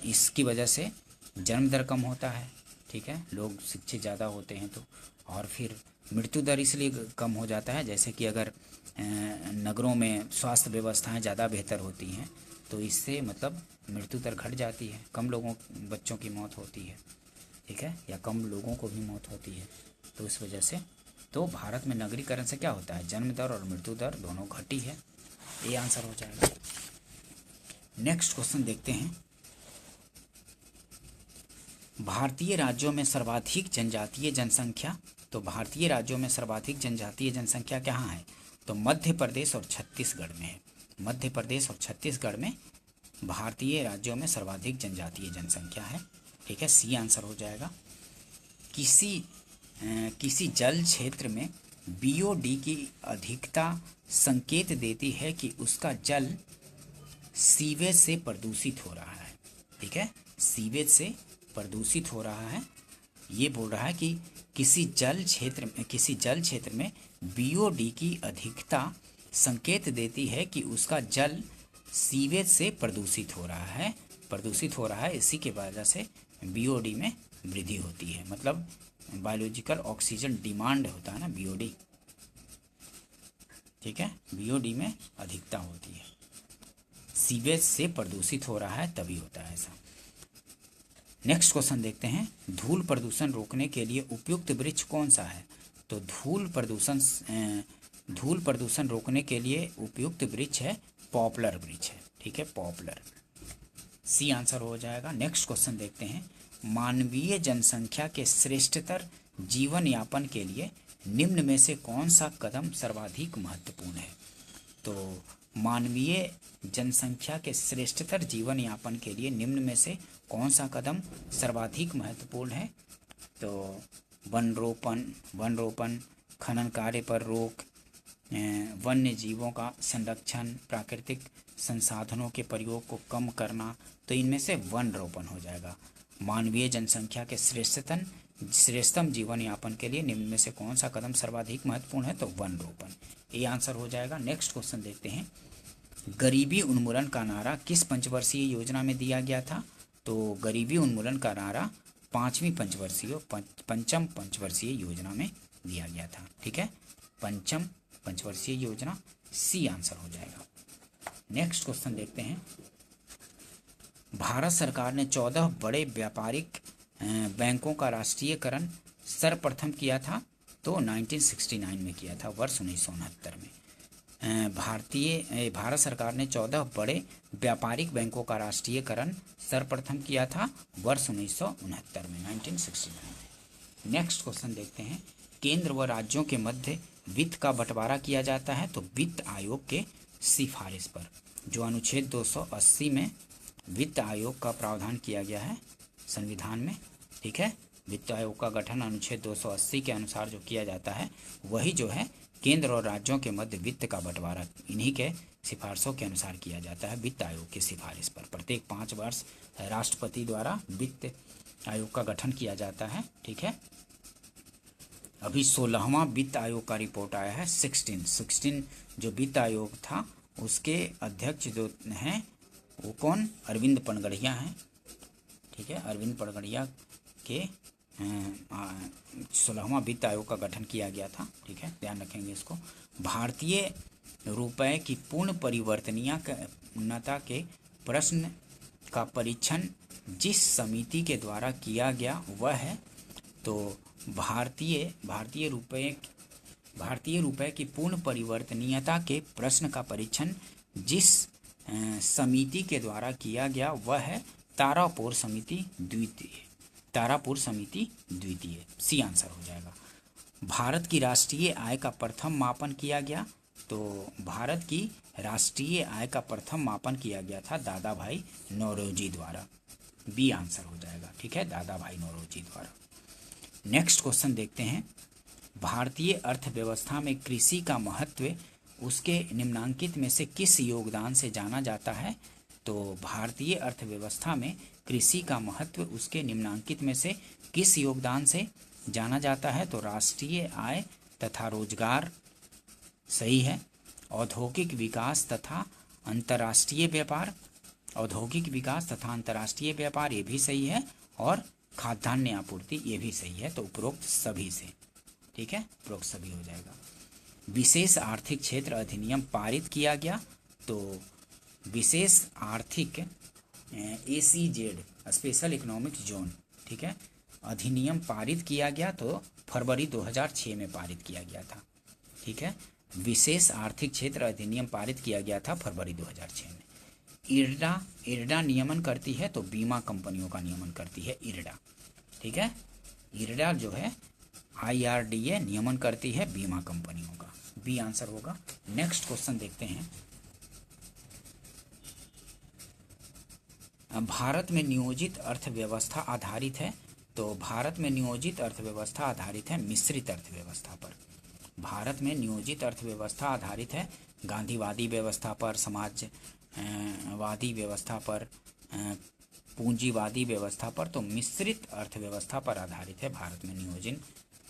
A: इसकी वजह से जन्म दर कम होता है। ठीक है, लोग शिक्षित ज़्यादा होते हैं तो, और फिर मृत्यु दर इसलिए कम हो जाता है, जैसे कि अगर नगरों में स्वास्थ्य व्यवस्थाएं ज़्यादा बेहतर होती हैं तो इससे मतलब मृत्यु दर घट जाती है, कम बच्चों की मौत होती है। ठीक है, या कम लोगों को भी मौत होती है, तो इस वजह से तो भारत में नगरीकरण से क्या होता है, जन्म दर और मृत्यु दर दोनों घटी है। ये आंसर हो जाएगा। नेक्स्ट क्वेश्चन देखते हैं। भारतीय राज्यों में सर्वाधिक जनजातीय जनसंख्या, तो भारतीय राज्यों में सर्वाधिक जनजातीय जनसंख्या कहाँ है? तो मध्य प्रदेश और छत्तीसगढ़ में है। मध्य प्रदेश और छत्तीसगढ़ में भारतीय राज्यों में सर्वाधिक जनजातीय जनसंख्या है। ठीक है, सी आंसर हो जाएगा। किसी जल क्षेत्र में बीओडी की अधिकता संकेत देती है कि उसका जल सीवेज से प्रदूषित हो रहा है। ठीक है, सीवेज से प्रदूषित हो रहा है। ये बोल रहा है कि किसी जल क्षेत्र में बीओडी की अधिकता संकेत देती है कि उसका जल सीवेज से प्रदूषित हो रहा है। इसी के वजह से बीओडी में वृद्धि होती है, मतलब बायोलॉजिकल ऑक्सीजन डिमांड होता है ना, बीओडी। ठीक है, बीओडी में अधिकता होती है, सीवेज से प्रदूषित हो रहा है तभी होता है ऐसा। नेक्स्ट क्वेश्चन देखते हैं। धूल प्रदूषण रोकने के लिए उपयुक्त वृक्ष कौन सा है? तो धूल प्रदूषण रोकने के लिए उपयुक्त वृक्ष है पॉपुलर वृक्ष है। ठीक है, पॉपुलर, सी आंसर हो जाएगा। नेक्स्ट क्वेश्चन देखते हैं। मानवीय जनसंख्या के श्रेष्ठतर जीवन यापन के लिए निम्न में से कौन सा कदम सर्वाधिक महत्वपूर्ण है? तो मानवीय जनसंख्या के श्रेष्ठतर जीवन यापन के लिए निम्न में से कौन सा कदम सर्वाधिक महत्वपूर्ण है? तो वन रोपण, खनन कार्य पर रोक, वन्य जीवों का संरक्षण, प्राकृतिक संसाधनों के प्रयोग को कम करना, तो इनमें से वन रोपण हो जाएगा। मानवीय जनसंख्या के श्रेष्ठतम जीवन यापन के लिए निम्न में से कौन सा कदम सर्वाधिक महत्वपूर्ण है? तो वन रोपण, ये आंसर हो जाएगा। नेक्स्ट क्वेश्चन देखते हैं। गरीबी उन्मूलन का नारा किस पंचवर्षीय योजना में दिया गया था? तो गरीबी उन्मूलन का नारा पंचम पंचवर्षीय योजना में दिया गया था। ठीक है, पंचम पंचवर्षीय योजना, सी आंसर हो जाएगा। नेक्स्ट क्वेश्चन देखते हैं। भारत सरकार ने 14 बड़े व्यापारिक बैंकों का राष्ट्रीयकरण सर्वप्रथम किया था, तो 1969 में किया था, वर्ष 1969 में। भारत सरकार ने 14 बड़े व्यापारिक बैंकों का राष्ट्रीयकरण सर्वप्रथम किया था, वर्ष 1969 में, 1969 में। नेक्स्ट क्वेश्चन देखते हैं। केंद्र व राज्यों के मध्य वित्त का बंटवारा किया जाता है, तो वित्त आयोग के सिफारिश पर, जो अनुच्छेद 280 में वित्त आयोग का प्रावधान किया गया है संविधान में। ठीक है, वित्त आयोग का गठन अनुच्छेद 280 के अनुसार जो किया जाता है वही जो है केंद्र और राज्यों के मध्य वित्त का बंटवारा इन्हीं के सिफारिशों के अनुसार किया जाता है, वित्त आयोग की सिफारिश पर। प्रत्येक 5 वर्ष राष्ट्रपति द्वारा वित्त आयोग का गठन किया जाता है। ठीक है, अभी 16वां वित्त आयोग का रिपोर्ट आया है। 16 जो वित्त आयोग था उसके अध्यक्ष जो हैं वो कौन? अरविंद पनगड़िया हैं। ठीक है, अरविंद पनगड़िया के 16वां वित्त आयोग का गठन किया गया था। ठीक है, ध्यान रखेंगे इसको। भारतीय रुपये की पूर्ण परिवर्तनीयता के प्रश्न का परीक्षण जिस समिति के द्वारा किया गया वह है, तो भारतीय रुपये की पूर्ण परिवर्तनीयता के प्रश्न का परीक्षण जिस समिति के द्वारा किया गया वह है तारापुर समिति द्वितीय, सी आंसर हो जाएगा। भारत की राष्ट्रीय आय का प्रथम मापन किया गया, तो भारत की राष्ट्रीय आय का प्रथम मापन किया गया था दादा भाई नौरोजी द्वारा, बी आंसर हो जाएगा। ठीक है, दादा भाई नौरोजी द्वारा। नेक्स्ट क्वेश्चन देखते हैं, भारतीय अर्थव्यवस्था में कृषि का महत्व उसके निम्नांकित में से किस योगदान से जाना जाता है? तो भारतीय अर्थव्यवस्था में कृषि का महत्व उसके निम्नांकित में से किस योगदान से जाना जाता है? तो राष्ट्रीय आय तथा रोजगार सही है, औद्योगिक विकास तथा अंतर्राष्ट्रीय व्यापार, औद्योगिक विकास तथा अंतर्राष्ट्रीय व्यापार ये भी सही है, और खाद्यान्न आपूर्ति ये भी सही है। तो उपरोक्त सभी से, ठीक है, उपरोक्त सभी हो जाएगा। विशेष आर्थिक क्षेत्र अधिनियम पारित किया गया, तो विशेष आर्थिक ACZ स्पेशल इकोनॉमिक जोन, ठीक है, अधिनियम पारित किया गया, तो फरवरी 2006 में पारित किया गया था, ठीक है। विशेष आर्थिक क्षेत्र अधिनियम पारित किया गया था फरवरी 2006 में। इरडा नियमन करती है, तो बीमा कंपनियों का नियमन करती है इरडा, ठीक है। इरडा जो है IRDA नियमन करती है बीमा कंपनियों का, बी आंसर होगा। नेक्स्ट क्वेश्चन देखते हैं, भारत में नियोजित अर्थव्यवस्था आधारित है, तो भारत में नियोजित अर्थव्यवस्था आधारित है मिश्रित अर्थव्यवस्था पर। भारत में नियोजित अर्थव्यवस्था आधारित है गांधीवादी व्यवस्था पर, समाजवादी व्यवस्था पर, पूंजीवादी व्यवस्था पर, तो मिश्रित अर्थव्यवस्था पर आधारित है। भारत में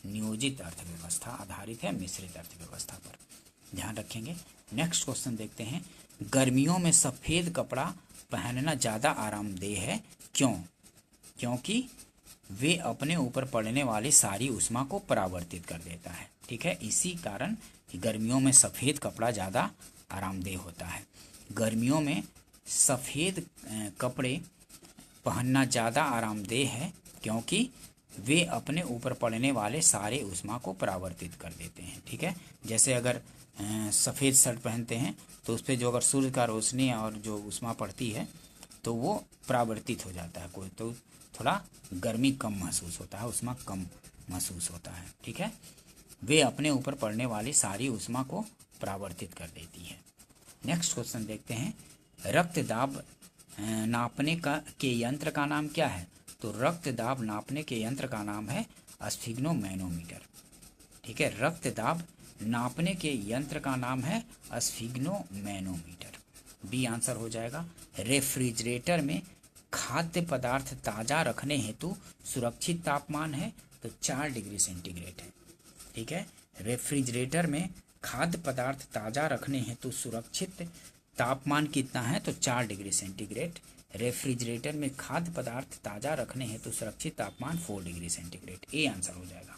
A: नियोजित अर्थव्यवस्था आधारित है मिश्रित अर्थव्यवस्था पर, ध्यान रखेंगे। नेक्स्ट क्वेश्चन देखते हैं, गर्मियों में सफ़ेद कपड़ा पहनना ज़्यादा आरामदेह है, क्यों? क्योंकि वे अपने ऊपर पड़ने वाली सारी ऊष्मा को परावर्तित कर देता है, ठीक है। इसी कारण गर्मियों में सफ़ेद कपड़ा ज़्यादा आरामदेह होता है। गर्मियों में सफ़ेद कपड़े पहनना ज़्यादा आरामदेह है क्योंकि वे अपने ऊपर पड़ने वाले सारे ऊष्मा को परावर्तित कर देते हैं, ठीक है। जैसे अगर सफ़ेद शर्ट पहनते हैं तो उस पर जो अगर सूर्य का रोशनी और जो ऊष्मा पड़ती है तो वो परावर्तित हो जाता है, कोई तो थोड़ा गर्मी कम महसूस होता है, ऊष्मा कम महसूस होता है, ठीक है। वे अपने ऊपर पड़ने वाली सारी ऊष्मा को परावर्तित कर देती है। नेक्स्ट क्वेश्चन देखते हैं, रक्तदाब नापने के यंत्र का नाम क्या है? तो रक्तदाब नापने के यंत्र का नाम है स्फिग्नोमैनोमीटर, ठीक है। रक्तदाब नापने के यंत्र का नाम है स्फिग्नोमैनोमीटर, बी आंसर हो जाएगा। रेफ्रिजरेटर में खाद्य पदार्थ ताज़ा रखने हेतु सुरक्षित तापमान है, तो 4 डिग्री सेंटीग्रेड है, ठीक है। रेफ्रिजरेटर में खाद्य पदार्थ ताज़ा रखने हेतु सुरक्षित तापमान कितना है? तो 4 डिग्री सेंटीग्रेड। रेफ्रिजरेटर में खाद्य पदार्थ ताज़ा रखने हेतु सुरक्षित तापमान 4 डिग्री सेंटीग्रेड, ए आंसर हो जाएगा।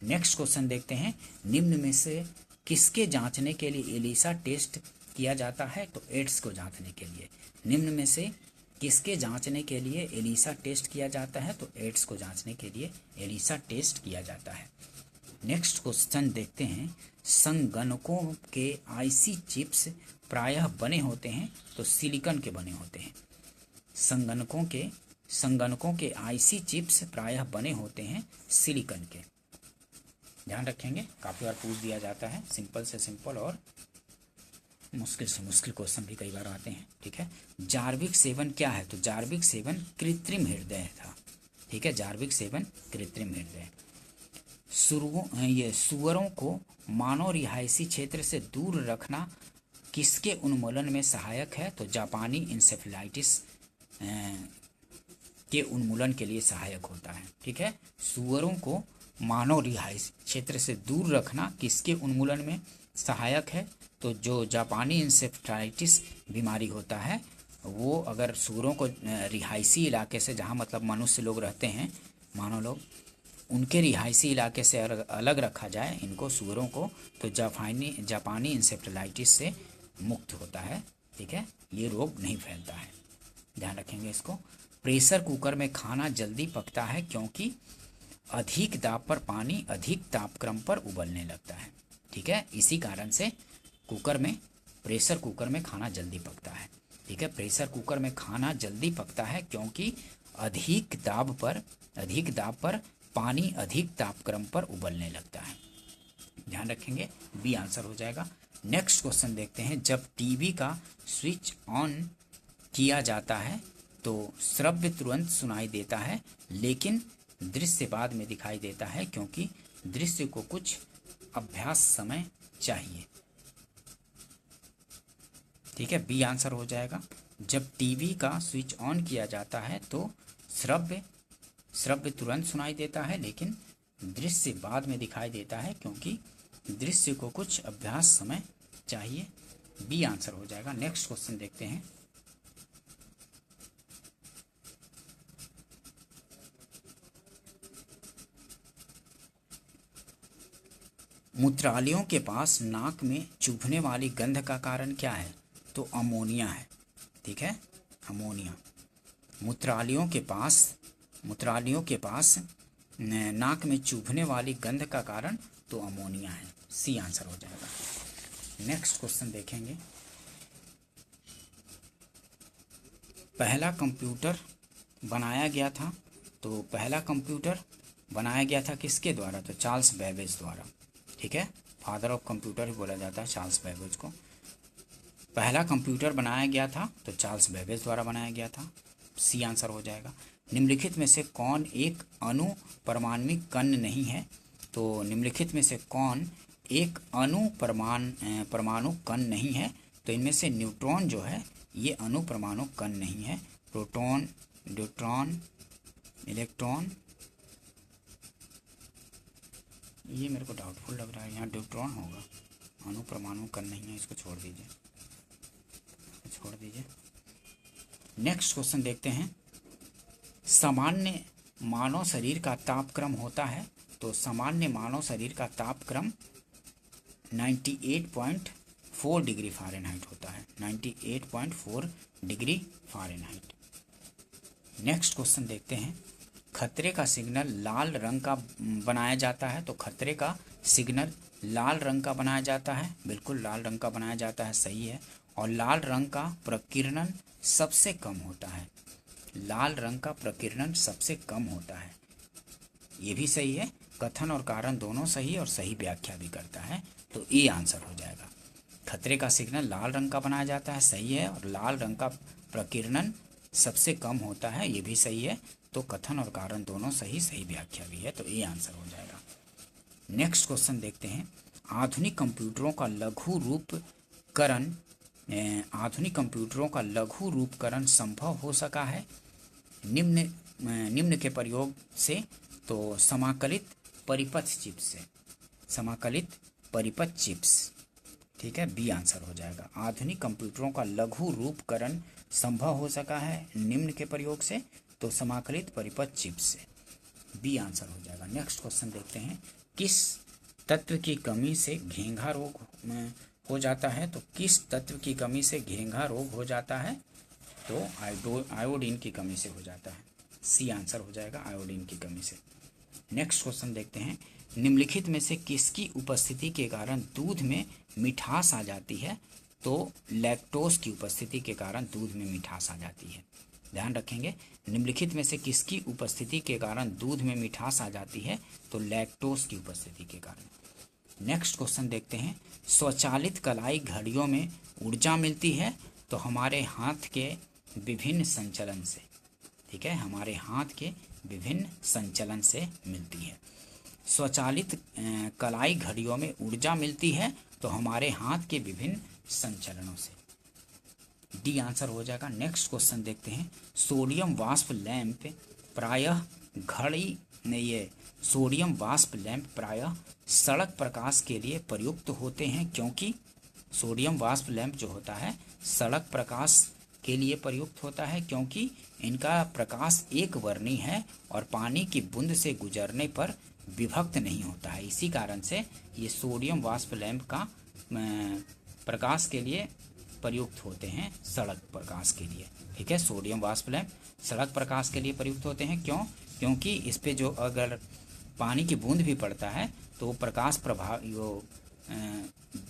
A: नेक्स्ट क्वेश्चन देखते हैं, निम्न में से किसके जांचने के लिए एलिसा टेस्ट किया जाता है? तो एड्स को जांचने के लिए। निम्न में से किसके जांचने के लिए एलिसा टेस्ट किया जाता है? तो एड्स को जांचने के लिए एलिसा टेस्ट किया जाता है। नेक्स्ट क्वेश्चन देखते हैं, संगणकों के आईसी चिप्स प्रायः बने होते हैं, तो सिलिकॉन के बने होते हैं। संगणकों के आईसी चिप्स प्रायः बने होते हैं सिलिकॉन के, ध्यान रखेंगे। काफ़ी बार पूछ दिया जाता है, सिंपल से सिंपल और मुश्किल से मुश्किल क्वेश्चन भी कई बार आते हैं, ठीक है। जार्विक 7 क्या है? तो जार्विक 7 कृत्रिम हृदय था, ठीक है। जार्विक 7 कृत्रिम हृदय। सुअरों को मानव रिहायशी क्षेत्र से दूर रखना किसके उन्मूलन में सहायक है? तो जापानी इंसेफेलाइटिस के उन्मूलन के लिए सहायक होता है, ठीक है। सुअरों को मानव रिहायशी क्षेत्र से दूर रखना किसके उन्मूलन में सहायक है? तो जो जापानी इंसेफेलाइटिस बीमारी होता है वो अगर सुअरों को रिहायशी इलाके से, जहाँ मतलब मनुष्य लोग रहते हैं, मानव लोग, उनके रिहायशी इलाके से अलग रखा जाए इनको, सुअरों को, तो जापानी इंसेफेलाइटिस से मुक्त होता है, ठीक है। ये रोग नहीं फैलता है, ध्यान रखेंगे इसको। प्रेशर कुकर में खाना जल्दी पकता है क्योंकि अधिक दाब पर पानी अधिक तापक्रम पर उबलने लगता है, ठीक है। इसी कारण से प्रेशर कुकर में खाना जल्दी पकता है, ठीक है। प्रेशर कुकर में खाना जल्दी पकता है क्योंकि अधिक दाब पर पानी अधिक तापक्रम पर उबलने लगता है, ध्यान रखेंगे, बी आंसर हो जाएगा। नेक्स्ट क्वेश्चन देखते हैं, जब टीवी का स्विच ऑन किया जाता है तो श्रव्य तुरंत सुनाई देता है, लेकिन दृश्य बाद में दिखाई देता है क्योंकि दृश्य को कुछ अभ्यास समय चाहिए। ठीक है, बी आंसर हो जाएगा। जब टीवी का स्विच ऑन किया जाता है तो श्रव्य तुरंत सुनाई देता है, लेकिन दृश्य बाद में दिखाई देता है क्योंकि दृश्य को कुछ अभ्यास समय चाहिए। बी आंसर हो जाएगा। नेक्स्ट क्वेश्चन देखते हैं। मूत्रालयों के पास नाक में चुभने वाली गंध का कारण क्या है? तो अमोनिया है। ठीक है, अमोनिया। मूत्रालयों के पास नाक में चुभने वाली गंध का कारण तो अमोनिया है। सी आंसर हो जाएगा। नेक्स्ट क्वेश्चन देखेंगे। पहला कंप्यूटर बनाया गया था, तो पहला कंप्यूटर बनाया गया था किसके द्वारा? तो चार्ल्स बेबेज द्वारा। ठीक है, फादर ऑफ कंप्यूटर भी बोला जाता है चार्ल्स बेबेज को। पहला कंप्यूटर बनाया गया था तो चार्ल्स बेबेज द्वारा बनाया गया था। सी आंसर हो जाएगा। निम्नलिखित में से कौन एक अणु परमाणविक कण नहीं है? तो निम्नलिखित में से कौन एक अणु परमाणु कण नहीं है? तो इनमें से न्यूट्रॉन जो है ये अणु परमाणु कण नहीं है। प्रोटॉन, न्यूट्रॉन, इलेक्ट्रॉन, ये मेरे को डाउटफुल लग रहा है। यहाँ न्यूट्रॉन होगा, अणु परमाणु कण नहीं है। इसको छोड़ दीजिए। नेक्स्ट क्वेश्चन देखते हैं। सामान्य मानव शरीर का तापक्रम होता है, तो सामान्य मानव शरीर का तापक्रम 98.4 डिग्री फ़ारेनहाइट होता है। 98.4 डिग्री फ़ारेनहाइट। नेक्स्ट क्वेश्चन देखते हैं। खतरे का सिग्नल लाल रंग का बनाया जाता है, तो खतरे का सिग्नल लाल रंग का बनाया जाता है। बिल्कुल लाल रंग का बनाया जाता है, सही है। और लाल रंग का प्रकीर्णन सबसे कम होता है। लाल रंग का प्रकीर्णन सबसे कम होता है, ये भी सही है। कथन और कारण दोनों सही और सही व्याख्या भी करता है, तो ए आंसर हो जाएगा। खतरे का सिग्नल लाल रंग का बनाया जाता है, सही है। और लाल रंग का प्रकीर्णन सबसे कम होता है, ये भी सही है। तो कथन और कारण दोनों सही, सही व्याख्या भी है, तो ए आंसर हो जाएगा। नेक्स्ट क्वेश्चन देखते हैं। आधुनिक कंप्यूटरों का लघु रूपकरण संभव हो सका है निम्न के प्रयोग से, तो समाकलित परिपथ चिप्स। ठीक है, बी आंसर हो जाएगा। आधुनिक कंप्यूटरों का लघु रूपकरण संभव हो सका है निम्न के प्रयोग से, तो समाकलित परिपथ चिप्स से। बी आंसर हो जाएगा। नेक्स्ट क्वेश्चन देखते हैं। किस तत्व की कमी से घेंघा रोग हो जाता है? तो किस तत्व की कमी से घेंघा रोग हो जाता है? तो आयोडीन की कमी से हो जाता है। सी आंसर हो जाएगा, आयोडीन की कमी से। नेक्स्ट क्वेश्चन देखते हैं। निम्नलिखित में से किसकी उपस्थिति के कारण दूध में मिठास आ जाती है? तो लैक्टोज की उपस्थिति के कारण दूध में मिठास आ जाती है। ध्यान रखेंगे, निम्नलिखित में से किसकी उपस्थिति के कारण दूध में मिठास आ जाती है? तो लैक्टोज की उपस्थिति के कारण। नेक्स्ट क्वेश्चन देखते हैं। स्वचालित कलाई घड़ियों में ऊर्जा मिलती है, तो हमारे हाथ के विभिन्न संचलन से। ठीक है, हमारे हाथ के विभिन्न संचलन से मिलती है। स्वचालित कलाई घड़ियों में ऊर्जा मिलती है, तो हमारे हाथ के विभिन्न संचलनों से। डी आंसर हो जाएगा। नेक्स्ट क्वेश्चन देखते हैं। सोडियम वाष्प लैंप प्रायः सड़क प्रकाश के लिए प्रयुक्त होते हैं, क्योंकि सोडियम वाष्प लैंप जो होता है सड़क प्रकाश के लिए प्रयुक्त होता है, क्योंकि इनका प्रकाश एक वर्णी है और पानी की बूंद से गुजरने पर विभक्त नहीं होता है। इसी कारण से ये सोडियम वाष्प लैंप का प्रकाश के लिए प्रयुक्त होते हैं, सड़क प्रकाश के लिए। ठीक है, सोडियम वाष्प लैंप सड़क प्रकाश के लिए प्रयुक्त होते हैं। क्यों? क्योंकि इस पे जो अगर पानी की बूंद भी पड़ता है तो प्रकाश प्रभाव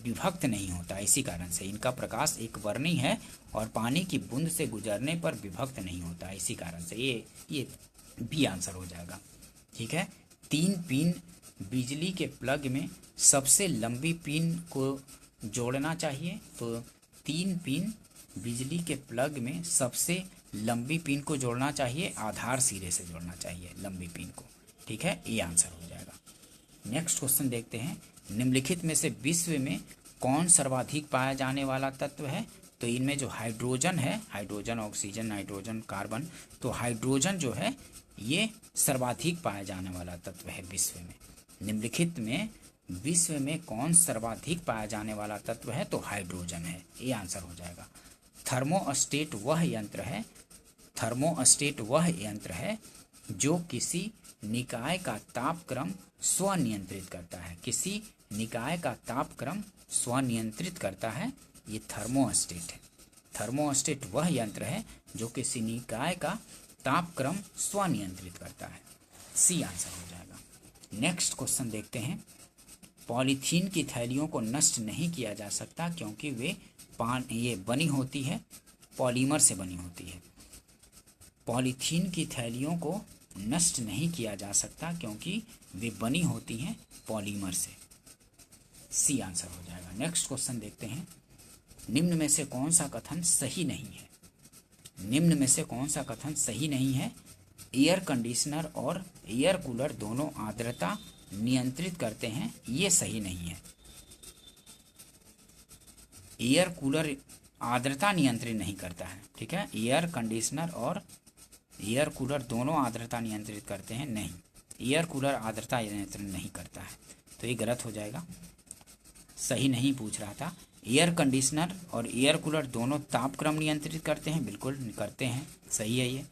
A: विभक्त नहीं होता। इसी कारण से इनका प्रकाश एक वर्णी है और पानी की बूंद से गुजरने पर विभक्त नहीं होता। इसी कारण से ये बी आंसर हो जाएगा। ठीक है, 3 पिन बिजली के प्लग में सबसे लंबी पिन को जोड़ना चाहिए, तो 3 पिन बिजली के प्लग में सबसे लंबी पिन को जोड़ना चाहिए, आधार सिरे से जोड़ना चाहिए लंबी पिन को। ठीक है, ये आंसर हो जाएगा। नेक्स्ट क्वेश्चन देखते हैं, निम्नलिखित में से विश्व में कौन सर्वाधिक पाया जाने वाला तत्व है? तो इनमें जो हाइड्रोजन है, हाइड्रोजन, ऑक्सीजन, नाइट्रोजन, कार्बन, तो हाइड्रोजन जो है ये सर्वाधिक पाया जाने वाला तत्व है विश्व में। निम्नलिखित में विश्व में कौन सर्वाधिक पाया जाने वाला तत्व है? तो हाइड्रोजन है, ये आंसर हो जाएगा। थर्मोस्टेट वह यंत्र है, थर्मोस्टेट वह यंत्र है जो किसी निकाय का तापक्रम स्वनियंत्रित करता है। किसी निकाय का तापक्रम स्वनियंत्रित करता है, ये थर्मोस्टेट है। थर्मोस्टेट वह यंत्र है जो किसी निकाय का तापक्रम स्वनियंत्रित करता है। सी आंसर हो जाएगा। नेक्स्ट क्वेश्चन देखते हैं, पॉलीथीन की थैलियों को नष्ट नहीं किया जा सकता क्योंकि वे ये बनी होती है, पॉलीमर से बनी होती है। पॉलीथीन की थैलियों को नष्ट नहीं किया जा सकता क्योंकि वे बनी होती हैं पॉलीमर से। सी आंसर हो जाएगा। नेक्स्ट क्वेश्चन देखते हैं, निम्न में से कौन सा कथन सही नहीं है? निम्न में से कौन सा कथन सही नहीं है? एयर कंडीशनर और एयर कूलर दोनों आर्द्रता नियंत्रित करते हैं, ये सही नहीं है। एयर कूलर आर्द्रता नियंत्रित नहीं करता है, ठीक है। एयर कंडीशनर और एयर कूलर दोनों आर्द्रता नियंत्रित करते हैं, नहीं, एयर कूलर आर्द्रता नियंत्रण नहीं करता है, तो ये गलत हो जाएगा। सही नहीं पूछ रहा था। एयर कंडीशनर और एयर कूलर दोनों तापक्रम नियंत्रित करते हैं, बिल्कुल करते हैं, सही है ये।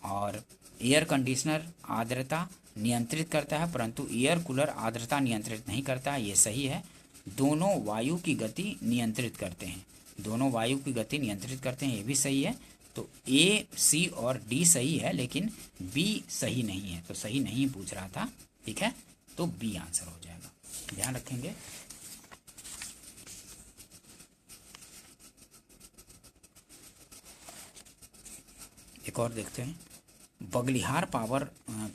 A: और एयर कंडीशनर आर्द्रता नियंत्रित करता है परंतु एयर कूलर आर्द्रता नियंत्रित नहीं करता है, ये सही है। दोनों वायु की गति नियंत्रित करते हैं, दोनों वायु की गति नियंत्रित करते हैं, ये भी सही है। तो ए, सी और डी सही है लेकिन बी सही नहीं है, तो सही नहीं पूछ रहा था, ठीक है, तो बी आंसर हो जाएगा, ध्यान रखेंगे। एक और देखते हैं, बगलिहार पावर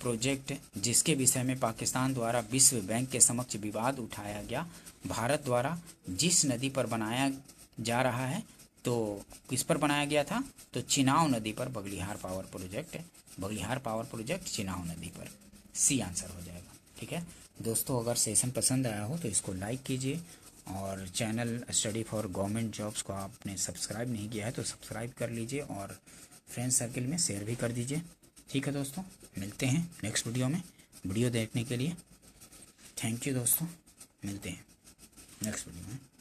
A: प्रोजेक्ट जिसके विषय में पाकिस्तान द्वारा विश्व बैंक के समक्ष विवाद उठाया गया, भारत द्वारा जिस नदी पर बनाया जा रहा है, तो किस पर बनाया गया था? तो चिनाब नदी पर बगलिहार पावर प्रोजेक्ट है, बगलिहार पावर प्रोजेक्ट चिनाब नदी पर। सी आंसर हो जाएगा, ठीक है दोस्तों। अगर सेशन पसंद आया हो तो इसको लाइक कीजिए और channel study for government jobs को आपने सब्सक्राइब नहीं किया है तो सब्सक्राइब कर लीजिए और फ्रेंड सर्किल में शेयर भी कर दीजिए, ठीक है दोस्तों। मिलते हैं नेक्स्ट वीडियो में। वीडियो देखने के लिए थैंक यू दोस्तों, मिलते हैं नेक्स्ट वीडियो में।